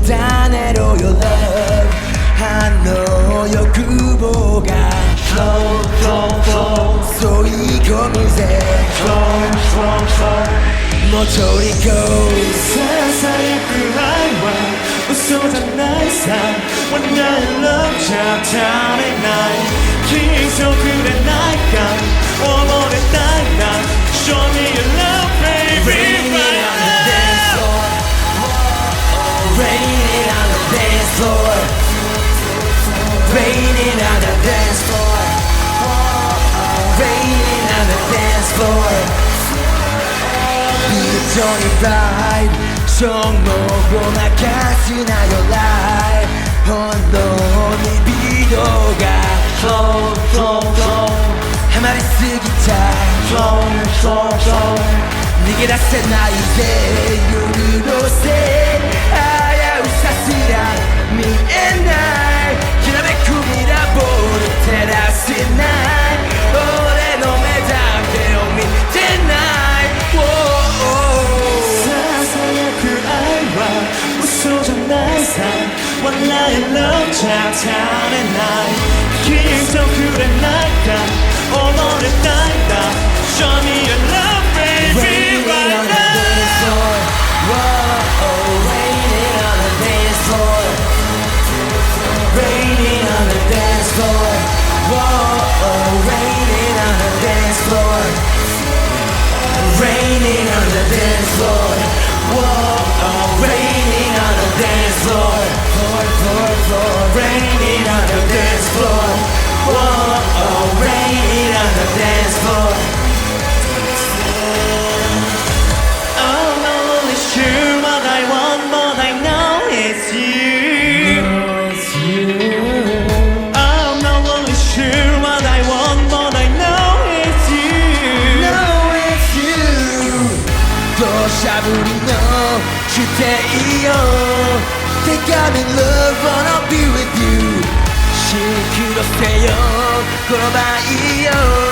種の Your love あの欲望が Flow, flow, flow 吸い込むぜ Flow, flow, flow もうちょいこうささやく愛は嘘じゃないさ When I love じゃ足りない気づくれないか溺れたいな Show me your love baby Raining on the dance floor Raining on the dance floor Raining on the dance floor Raining on the dance floor 비전이 bright 정목고 나가시나 your life 혼돈이 비도가 Flow, flow, flow 한마디 쓰기자 Flow, flow, flow 네게 닿세 나 이제 유리로세 아야 우사스라 me and I 기라베 쿠미라 보르 테라스 night 올해 너 매장 대용 me tonight 사사야 그 아이와 웃어줘 날 삶 One night love 차탄의 night 기zo 그래 날까 오늘의 딸다 Show me your love baby right now Raining on the dance floor Raining on the dance floor Raining on the dance floor Raining on the dance floor Raining on the dance floor Raining on the dance floor Raining on the dance floor I'm not really sure what I want but I know it's you I'm not really sure what I want but I know it's you Know it's you 土砂降りの地底よThink I'm in love, wanna be with you シンクロせよこの場合よ